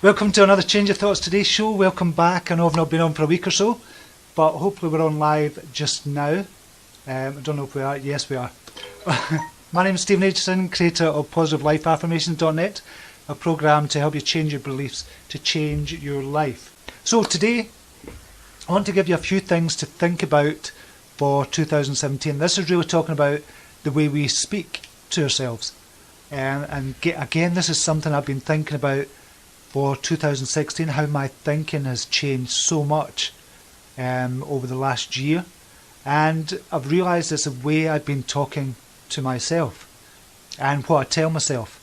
Welcome to another Change Your Thoughts Today show. Welcome back. I know I've not been on for a week or so, but hopefully we're on live just now. I don't know if we are. Yes, we are. My name is Stephen Aitchison, creator of PositiveLifeAffirmations.net, a program to help you change your beliefs to change your life. So today, I want to give you a few things to think about for 2017. This is really talking about the way we speak to ourselves. Again, this is something I've been thinking about for 2016, how my thinking has changed so much over the last year. And I've realised it's the way I've been talking to myself and what I tell myself.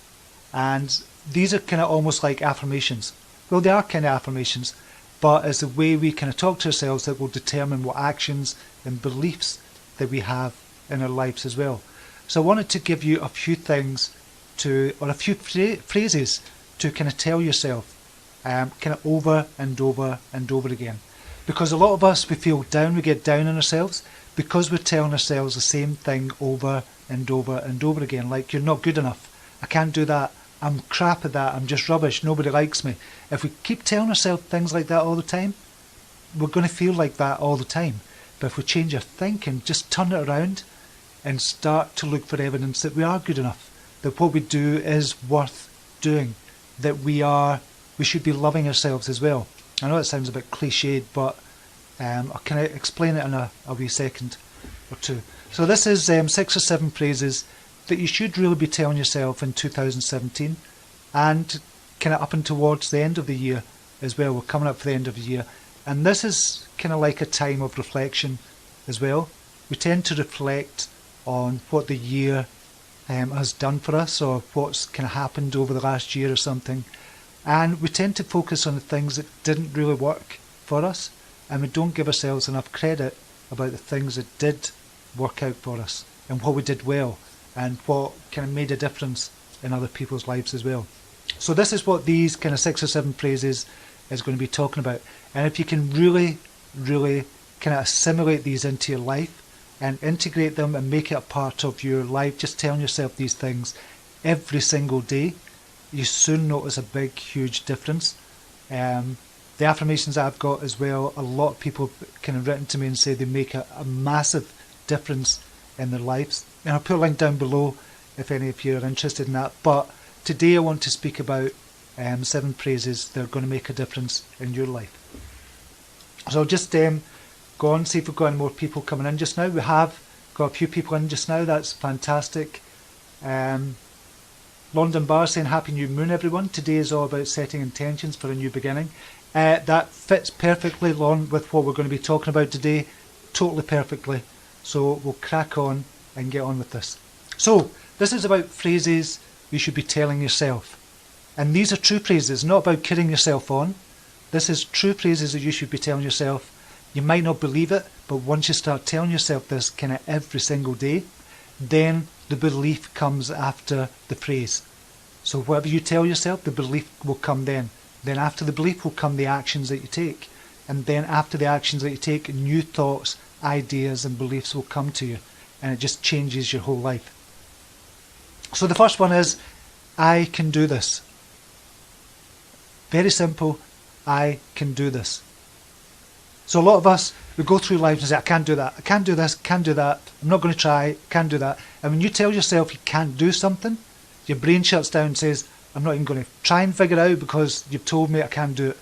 And these are kind of almost like affirmations. Well, they are kind of affirmations, but it's the way we kind of talk to ourselves that will determine what actions and beliefs that we have in our lives as well. So I wanted to give you a few things or a few phrases to kind of tell yourself kind of over and over and over again. Because a lot of us, we feel down, we get down on ourselves because we're telling ourselves the same thing over and over and over again. Like, you're not good enough, I can't do that, I'm crap at that, I'm just rubbish, nobody likes me. If we keep telling ourselves things like that all the time, we're going to feel like that all the time. But if we change our thinking, just turn it around and start to look for evidence that we are good enough, that what we do is worth doing, that we should be loving ourselves as well. I know it sounds a bit cliched, but I'll kind of explain it in a wee second or two. So this is 6 or 7 phrases that you should really be telling yourself in 2017 and kind of up and towards the end of the year as well. We're coming up for the end of the year, and this is kind of like a time of reflection as well. We tend to reflect on what the year has done for us, or what's kind of happened over the last year or something, and we tend to focus on the things that didn't really work for us, and we don't give ourselves enough credit about the things that did work out for us and what we did well and what kind of made a difference in other people's lives as well. So this is what these kind of 6 or 7 phrases is going to be talking about, and if you can really kind of assimilate these into your life and integrate them and make it a part of your life, just telling yourself these things every single day, you soon notice a big, huge difference. The affirmations I've got as well, a lot of people kind of written to me and say they make a massive difference in their lives. And I'll put a link down below if any of you are interested in that. But today I want to speak about 7 phrases that are going to make a difference in your life. So I'll just go on, see if we've got any more people coming in just now. We have got a few people in just now, that's fantastic. London Bar saying Happy New Moon everyone. Today is all about setting intentions for a new beginning. That fits perfectly, Lon, with what we're going to be talking about today. Totally perfectly. So we'll crack on and get on with this. So this is about phrases you should be telling yourself. And these are true phrases, not about kidding yourself on. This is true phrases that you should be telling yourself. You might not believe it, but once you start telling yourself this kind of every single day, then the belief comes after the phrase. So whatever you tell yourself, the belief will come then. Then after the belief will come the actions that you take. And then after the actions that you take, new thoughts, ideas and beliefs will come to you. And it just changes your whole life. So the first one is, I can do this. Very simple, I can do this. So a lot of us, we go through life and say, I can't do that, I can't do this, can't do that, I'm not going to try, can't do that. And when you tell yourself you can't do something, your brain shuts down and says, I'm not even going to try and figure it out because you've told me I can't do it.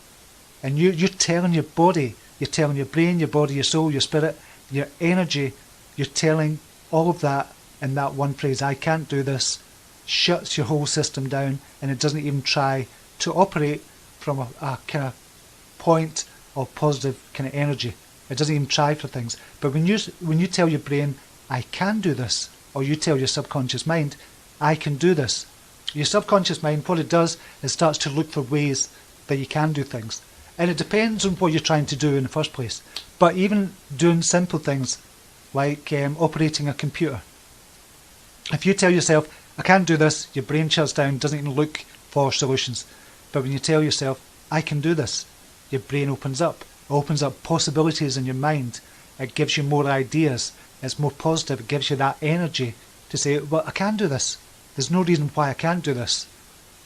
And you're telling your body, you're telling your brain, your body, your soul, your spirit, your energy, you're telling all of that in that one phrase, I can't do this, shuts your whole system down, and it doesn't even try to operate from a kind of point of positive kind of energy. It doesn't even try for things. But when you tell your brain, I can do this, or you tell your subconscious mind, I can do this, your subconscious mind, what it does is starts to look for ways that you can do things. And it depends on what you're trying to do in the first place. But even doing simple things like operating a computer. If you tell yourself, I can't do this, your brain shuts down, doesn't even look for solutions. But when you tell yourself, I can do this, your brain opens up possibilities in your mind. It gives you more ideas, it's more positive, it gives you that energy to say, well, I can do this. There's no reason why I can't do this.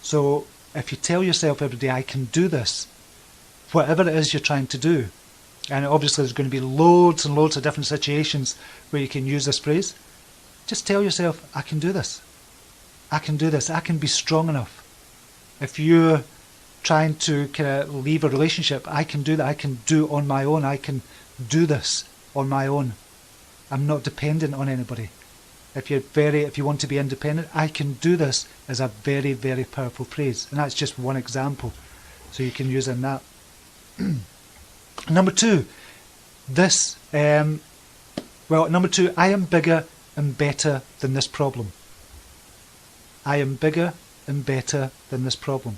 So if you tell yourself every day, I can do this, whatever it is you're trying to do, and obviously there's going to be loads and loads of different situations where you can use this phrase, just tell yourself, I can do this. I can do this. I can be strong enough. If you're trying to kind of leave a relationship, I can do that. I can do it on my own. I can do this on my own. I'm not dependent on anybody. If you want to be independent, I can do this is a very, very powerful phrase. And that's just one example. So you can use it in that. Number two, number two, I am bigger and better than this problem. I am bigger and better than this problem.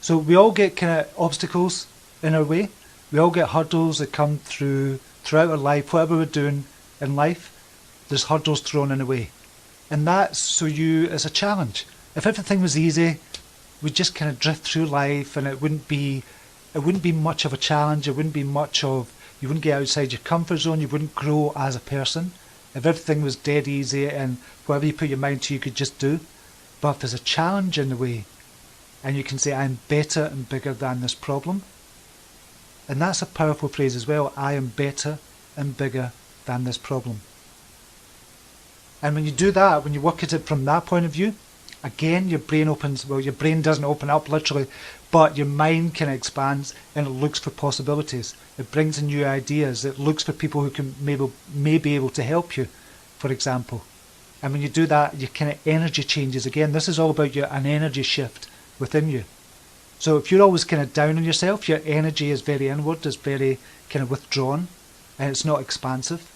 So we all get kind of obstacles in our way. We all get hurdles that come throughout our life, whatever we're doing in life, there's hurdles thrown in the way. And that's it's a challenge. If everything was easy, we'd just kind of drift through life and it wouldn't be much of a challenge. You wouldn't get outside your comfort zone. You wouldn't grow as a person. If everything was dead easy and whatever you put your mind to, you could just do. But if there's a challenge in the way, and you can say, I'm better and bigger than this problem. And that's a powerful phrase as well. I am better and bigger than this problem. And when you do that, when you work at it from that point of view, again, your brain doesn't open up literally, but your mind kind of expands and it looks for possibilities. It brings in new ideas. It looks for people who can may be able to help you, for example. And when you do that, your kind of energy changes again. This is all about an energy shift within you. So if you're always kind of down on yourself, your energy is very inward, it's very kind of withdrawn, and it's not expansive.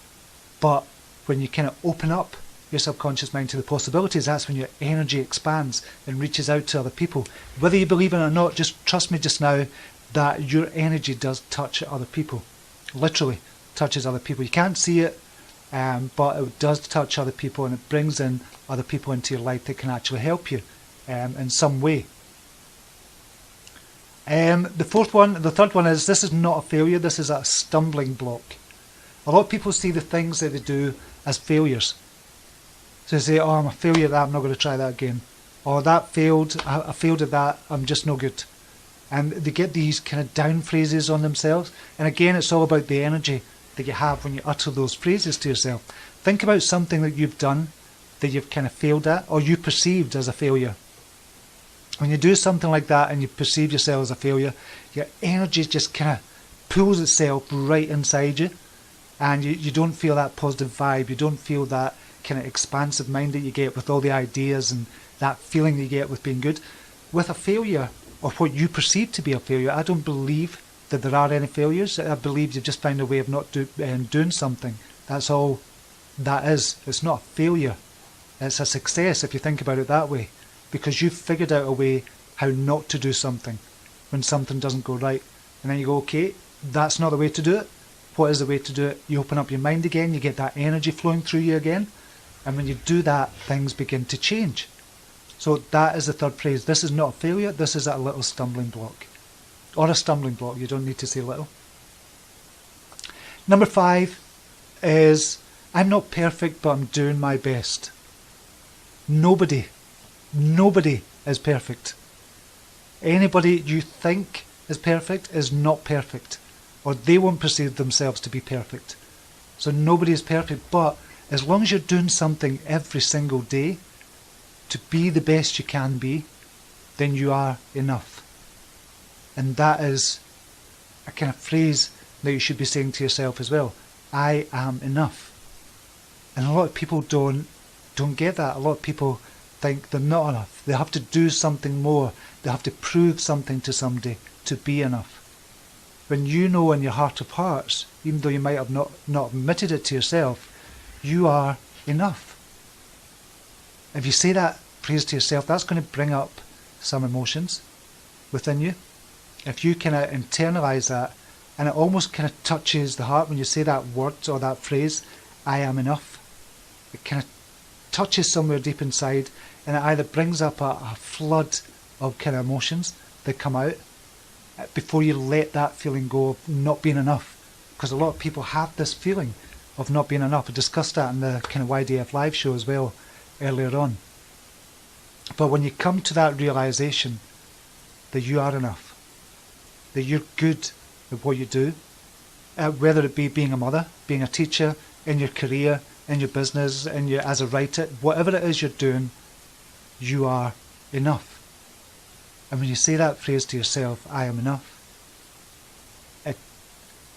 But when you kind of open up your subconscious mind to the possibilities, that's when your energy expands and reaches out to other people. Whether you believe it or not, just trust me just now that your energy does touch other people. Literally touches other people. You can't see it, but it does touch other people, and it brings in other people into your life that can actually help you in some way. The third one is, this is not a failure, this is a stumbling block. A lot of people see the things that they do as failures. So they say, oh, I'm a failure at that, I'm not going to try that again. Or that failed, I failed at that, I'm just no good. And they get these kind of down phrases on themselves. And again, it's all about the energy that you have when you utter those phrases to yourself. Think about something that you've done that you've kind of failed at, or you perceived as a failure. When you do something like that and you perceive yourself as a failure, your energy just kind of pulls itself right inside you, and you don't feel that positive vibe, you don't feel that kind of expansive mind that you get with all the ideas and that feeling that you get with being good. With a failure, or what you perceive to be a failure, I don't believe that there are any failures. I believe you've just found a way of not doing something. That's all that is. It's not a failure. It's a success if you think about it that way, because you've figured out a way how not to do something when something doesn't go right. And then you go, okay, that's not the way to do it. What is the way to do it? You open up your mind again, you get that energy flowing through you again, and when you do that, things begin to change. So that is the third phrase. This is not a failure, this is a little stumbling block. Or a stumbling block, you don't need to say little. Number 5 is, I'm not perfect, but I'm doing my best. Nobody is perfect. Anybody you think is perfect is not perfect, or they won't perceive themselves to be perfect. So nobody is perfect, but as long as you're doing something every single day to be the best you can be, then you are enough. And that is a kind of phrase that you should be saying to yourself as well. I am enough. And a lot of people don't get that. A lot of people think they're not enough. They have to do something more. They have to prove something to somebody to be enough. When you know in your heart of hearts, even though you might have not admitted it to yourself, you are enough. If you say that phrase to yourself, that's going to bring up some emotions within you. If you kind of internalize that, and it almost kind of touches the heart when you say that word or that phrase, I am enough. It kind of touches somewhere deep inside, and it either brings up a flood of kind of emotions that come out before you let that feeling go of not being enough. Because a lot of people have this feeling of not being enough. I discussed that in the kind of CYTLive show as well earlier on. But when you come to that realization that you are enough, that you're good at what you do, whether it be being a mother, being a teacher, in your career, in your business, as a writer, whatever it is you're doing, you are enough. And when you say that phrase to yourself, I am enough, it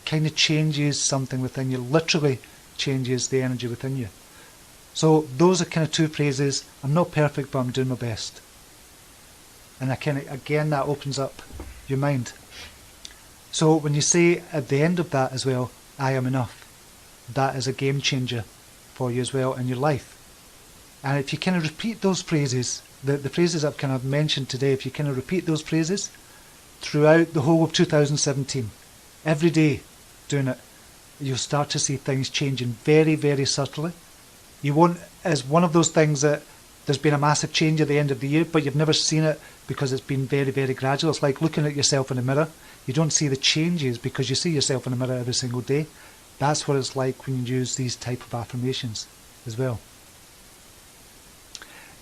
kind of changes something within you, literally changes the energy within you. So those are kind of two phrases. I'm not perfect, but I'm doing my best. And again, that opens up your mind. So when you say at the end of that as well, I am enough, that is a game changer for you as well in your life. And if you kind of repeat those phrases, the phrases I've kind of mentioned today, if you kind of repeat those phrases throughout the whole of 2017, every day doing it, you'll start to see things changing very, very subtly. You won't, as one of those things that there's been a massive change at the end of the year, but you've never seen it because it's been very, very gradual. It's like looking at yourself in the mirror. You don't see the changes because you see yourself in the mirror every single day. That's what it's like when you use these type of affirmations as well.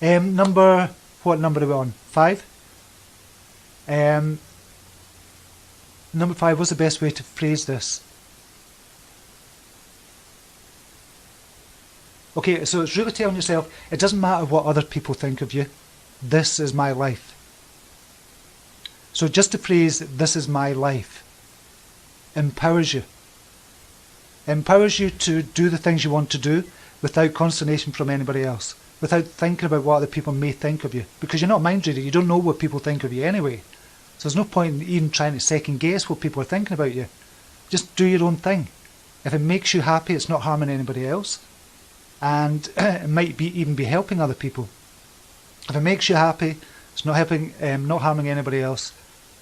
What number are we on? 5? Number 5, what's the best way to phrase this? Okay, so it's really telling yourself, it doesn't matter what other people think of you. This is my life. So just the phrase, this is my life, empowers you. Empowers you to do the things you want to do without consternation from anybody else, without thinking about what other people may think of you. Because you're not a mind reader, you don't know what people think of you anyway. So there's no point in even trying to second guess what people are thinking about you. Just do your own thing. If it makes you happy, it's not harming anybody else. And it might even be helping other people. If it makes you happy, it's not harming anybody else.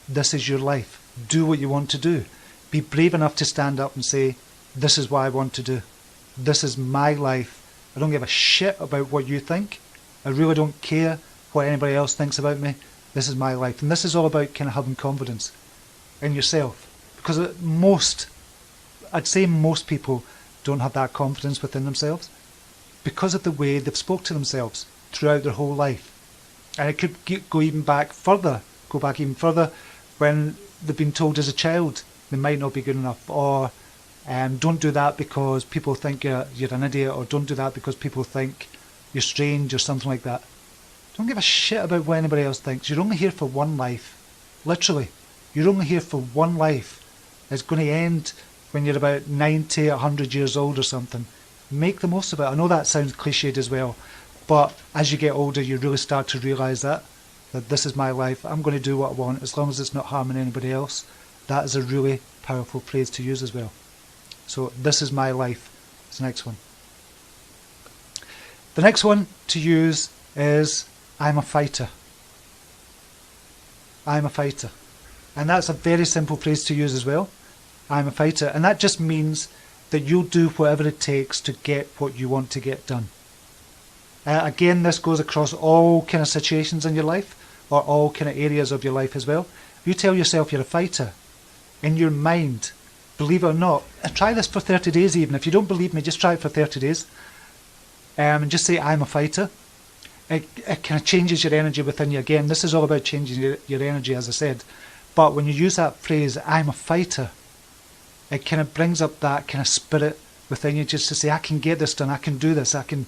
This is your life. Do what you want to do. Be brave enough to stand up and say, this is what I want to do. This is my life. I don't give a shit about what you think. I really don't care what anybody else thinks about me. This is my life. And this is all about kind of having confidence in yourself. Because I'd say most people don't have that confidence within themselves because of the way they've spoke to themselves throughout their whole life. And it could go back even further when they've been told as a child they might not be good enough, or don't do that because people think you're an idiot, or don't do that because people think you're strange or something like that. Don't give a shit about what anybody else thinks. You're only here for one life. Literally. You're only here for one life. It's going to end when you're about 90, 100 years old or something. Make the most of it. I know that sounds cliched as well, but as you get older you really start to realise that this is my life. I'm going to do what I want as long as it's not harming anybody else. That is a really powerful phrase to use as well. So this is my life is the next one. The next one to use is I'm a fighter. I'm a fighter. And that's a very simple phrase to use as well. I'm a fighter. And that just means that you'll do whatever it takes to get what you want to get done. Again, this goes across all kind of situations in your life, or all kind of areas of your life as well. If you tell yourself you're a fighter, in your mind, believe it or not, try this for 30 days even. If you don't believe me, just try it for 30 days. And just say, I'm a fighter. It kind of changes your energy within you. Again, this is all about changing your energy, as I said. But when you use that phrase, I'm a fighter, it kind of brings up that kind of spirit within you, just to say, I can get this done, I can do this, I can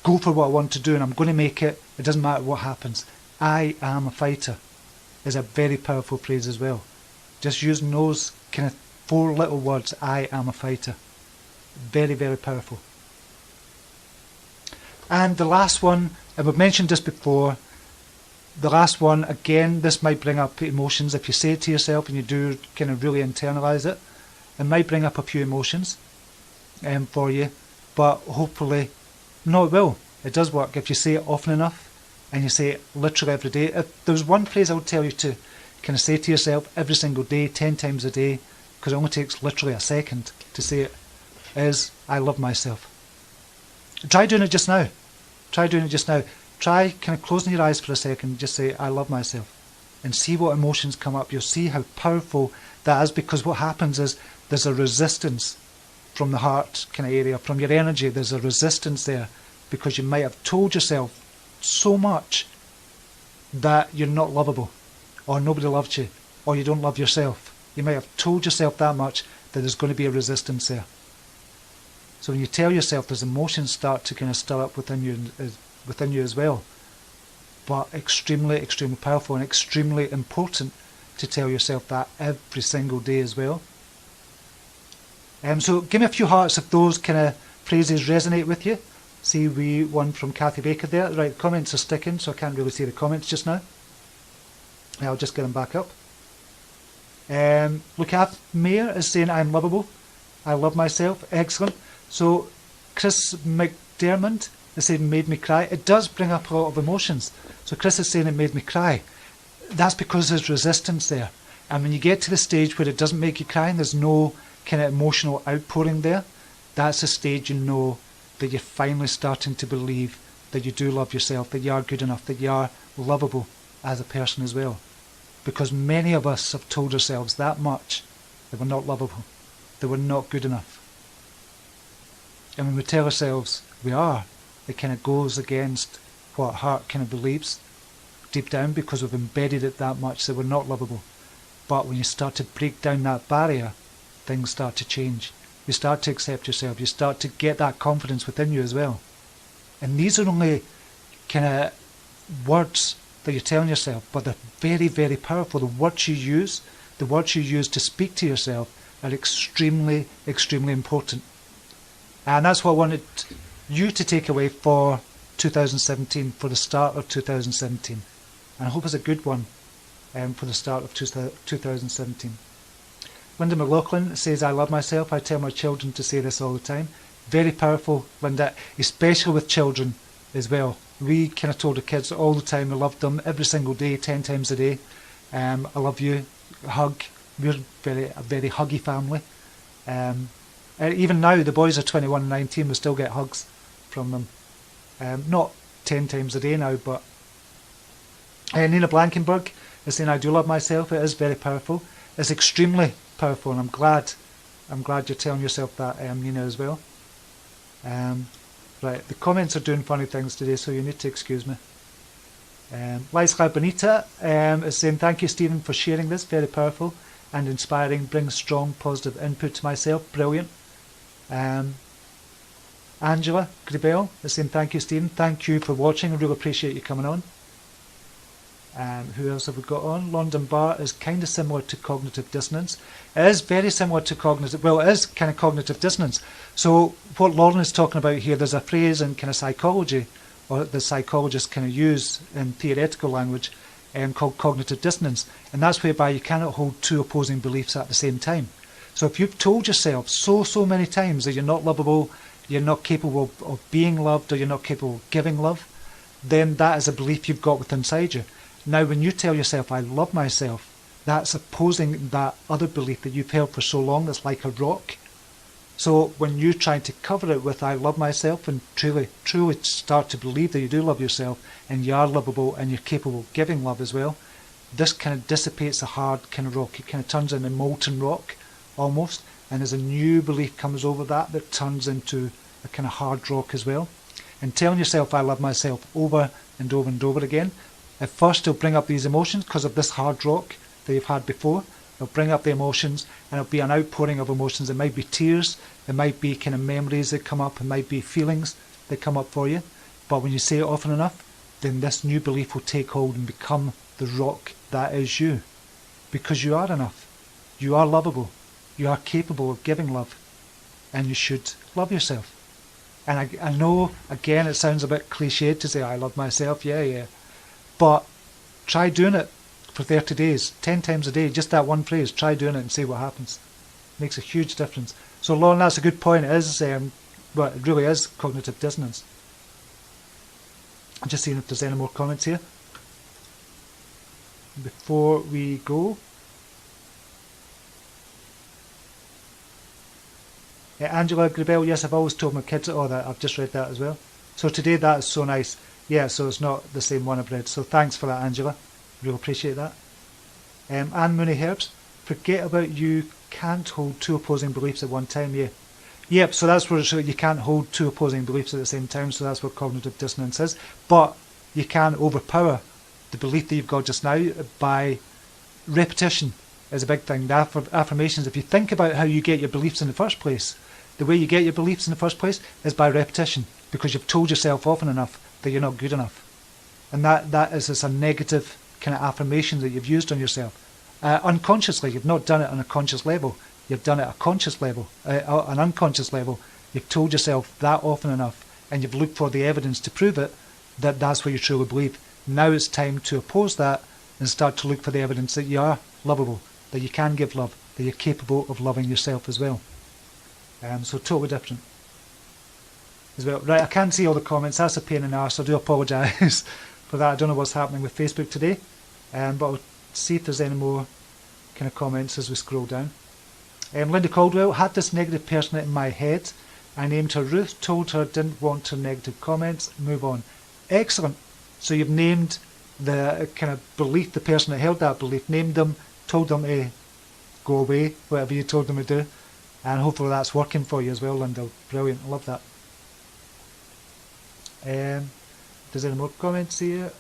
go for what I want to do, and I'm going to make it. It doesn't matter what happens. I am a fighter is a very powerful phrase as well. Just using those kind of 4 little words, I am a fighter. Very, very powerful. And the last one, and we've mentioned this before, the last one, again, this might bring up emotions. If you say it to yourself and you do kind of really internalise it, it might bring up a few emotions for you, but hopefully, no, it will. It does work if you say it often enough and you say it literally every day. If there's one phrase I would tell you to kind of say to yourself every single day, 10 times a day, because it only takes literally a second to say it, is I love myself. Try doing it just now. Try doing it just now. Try kind of closing your eyes for a second and just say, I love myself. And see what emotions come up. You'll see how powerful that is, because what happens is there's a resistance from the heart kind of area, from your energy. There's a resistance there because you might have told yourself so much that you're not lovable, or nobody loved you, or you don't love yourself. You might have told yourself that much, that there's going to be a resistance there. So when you tell yourself, those emotions start to kind of stir up within you as well. But extremely, extremely powerful and extremely important to tell yourself that every single day as well. So give me a few hearts if those kind of phrases resonate with you. See, we one from Kathy Baker there. Right, the comments are sticking, so I can't really see the comments just now. I'll just get them back up. Look at Mayer is saying, I'm lovable. I love myself. Excellent. So Chris McDermott is saying, made me cry. It does bring up a lot of emotions. So Chris is saying it made me cry. That's because there's resistance there. And when you get to the stage where it doesn't make you cry and there's no kind of emotional outpouring there, that's the stage you know that you're finally starting to believe that you do love yourself, that you are good enough, that you are lovable as a person as well. Because many of us have told ourselves that much, that we're not lovable, that we're not good enough. And when we tell ourselves we are, it kind of goes against what heart kind of believes deep down, because we've embedded it that much that we're not lovable. But when you start to break down that barrier, things start to change. You start to accept yourself. You start to get that confidence within you as well. And these are only kind of words that you're telling yourself, but they're very, very powerful. The words you use to speak to yourself are extremely, extremely important. And that's what I wanted you to take away for 2017, for the start of 2017. And I hope it's a good one for the start of 2017. Linda McLaughlin says, I love myself. I tell my children to say this all the time. Very powerful, Linda, especially with children as well. We kind of told the kids all the time, we loved them every single day, 10 times a day. I love you, hug. We're a very huggy family. Even now, the boys are 21 and 19, we still get hugs from them. Not 10 times a day now, but Nina Blankenberg is saying, I do love myself. It is very powerful. It's extremely powerful, and I'm glad you're telling yourself that, Nina, as well. Right, the comments are doing funny things today, so you need to excuse me. Lysla Bonita is saying, thank you, Stephen, for sharing this. Very powerful and inspiring. Brings strong, positive input to myself. Brilliant. Angela Gribel is saying, thank you, Stephen. Thank you for watching. I really appreciate you coming on. Who else have we got on? London Bar is kind of similar to cognitive dissonance. It is very similar to cognitive, well, it is kind of cognitive dissonance. So what Lauren is talking about here, there's a phrase in kind of psychology, or the psychologists kind of use in theoretical language, called cognitive dissonance. And that's whereby you cannot hold two opposing beliefs at the same time. So if you've told yourself so many times that you're not lovable, you're not capable of being loved, or you're not capable of giving love, then that is a belief you've got within inside you. Now, when you tell yourself, I love myself, that's opposing that other belief that you've held for so long that's like a rock. So when you're trying to cover it with, I love myself, and truly start to believe that you do love yourself, and you are lovable, and you're capable of giving love as well, this kind of dissipates the hard kind of rock. It kind of turns into molten rock, almost, and there's a new belief comes over that turns into a kind of hard rock as well. And telling yourself, I love myself, over and over and over again, at first it'll bring up these emotions because of this hard rock that you've had before. It'll bring up the emotions, and it'll be an outpouring of emotions. It might be tears, it might be kind of memories that come up, it might be feelings that come up for you. But when you say it often enough, then this new belief will take hold and become the rock that is you. Because you are enough. You are lovable. You are capable of giving love. And you should love yourself. And I know, again, it sounds a bit cliched to say, I love myself, yeah. But try doing it for 30 days, 10 times a day, just that one phrase. Try doing it and see what happens. Makes a huge difference. So Lauren, that's a good point. It is, well, it really is cognitive dissonance. I'm just seeing if there's any more comments here before we go. Angela Gribel, yes, I've always told my kids all that. I've just read that as well. So today that is so nice. Yeah, so it's not the same one I've read. So thanks for that, Angela. Really appreciate that. Anne Mooney Herbs, forget about you can't hold two opposing beliefs at one time. Yeah. Yep, so that's where you can't hold two opposing beliefs at the same time. So that's what cognitive dissonance is. But you can overpower the belief that you've got just now by repetition is a big thing. The affirmations, if you think about how you get your beliefs in the first place, the way you get your beliefs in the first place is by repetition, because you've told yourself often enough that you're not good enough. And that is just a negative kind of affirmation that you've used on yourself. Unconsciously, you've not done it on a conscious level. You've done it at a conscious level, an unconscious level. You've told yourself that often enough, and you've looked for the evidence to prove it, that that's what you truly believe. Now it's time to oppose that and start to look for the evidence that you are lovable, that you can give love, that you're capable of loving yourself as well. So totally different as well. Right, I can't see all the comments. That's a pain in the arse. I do apologise for that. I don't know what's happening with Facebook today, but I'll see if there's any more kind of comments as we scroll down. Linda Caldwell: had this negative person in my head. I named her Ruth, told her didn't want her negative comments, move on. Excellent. So you've named the kind of belief, the person that held that belief, named them, told them to go away, whatever you told them to do, and hopefully that's working for you as well, Linda. Brilliant, I love that. There's any more comments here?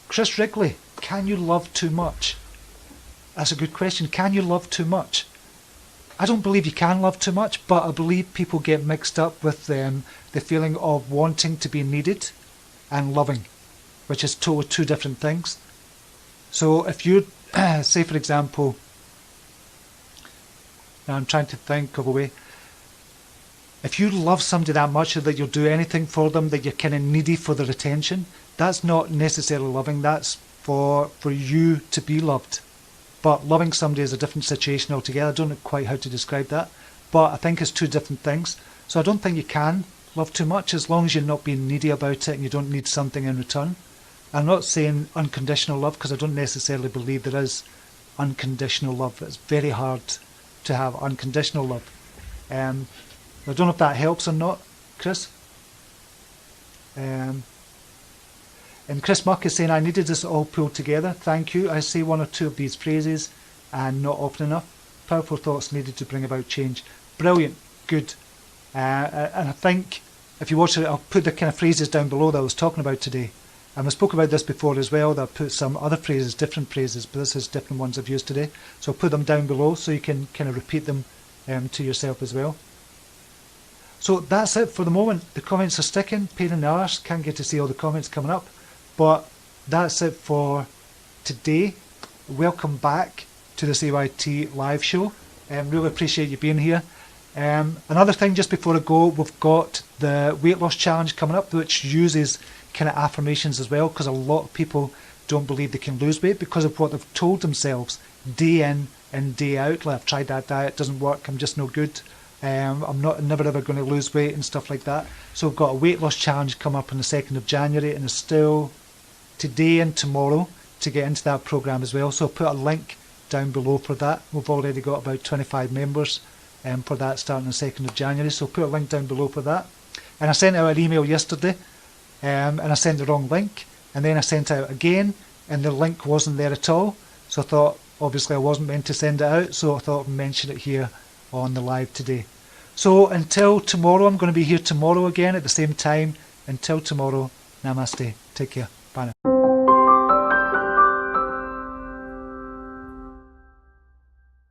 Chris Wrigley: can you love too much? That's a good question. Can you love too much? I don't believe you can love too much, but I believe people get mixed up with the feeling of wanting to be needed and loving, which is totally two different things. So if you, say for example, now I'm trying to think of a way, if you love somebody that much that you'll do anything for them, that you're kind of needy for their attention, that's not necessarily loving, that's for you to be loved. But loving somebody is a different situation altogether. I don't know quite how to describe that, but I think it's two different things. So I don't think you can love too much, as long as you're not being needy about it and you don't need something in return. I'm not saying unconditional love, because I don't necessarily believe there is unconditional love. It's very hard to have unconditional love. I don't know if that helps or not, Chris. And Chris Muck is saying, I needed this all pulled together. Thank you. I say one or two of these phrases and not often enough. Powerful thoughts needed to bring about change. Brilliant. Good. And I think if you watch it, I'll put the kind of phrases down below that I was talking about today. And I spoke about this before as well, that I put some other phrases, different phrases, but this is different ones I've used today. So I'll put them down below so you can kind of repeat them to yourself as well. So that's it for the moment. The comments are sticking. Pain in the arse. Can't get to see all the comments coming up. But that's it for today. Welcome back to the CYTLive show. Really appreciate you being here. Another thing just before I go, we've got the weight loss challenge coming up, which uses kind of affirmations as well, because a lot of people don't believe they can lose weight because of what they've told themselves day in and day out. Like, I've tried that diet, it doesn't work, I'm just no good. I'm never ever going to lose weight and stuff like that. So we've got a weight loss challenge come up on the 2nd of January, and it's still today and tomorrow to get into that program as well. So I'll put a link down below for that. We've already got about 25 members for that starting on the 2nd of January. So I'll put a link down below for that. And I sent out an email yesterday and I sent the wrong link, and then I sent out again and the link wasn't there at all. So I thought, obviously I wasn't meant to send it out, so I thought I'd mention it here on the live today. So until tomorrow, I'm going to be here tomorrow again at the same time. Until tomorrow, namaste. Take care. Bye now.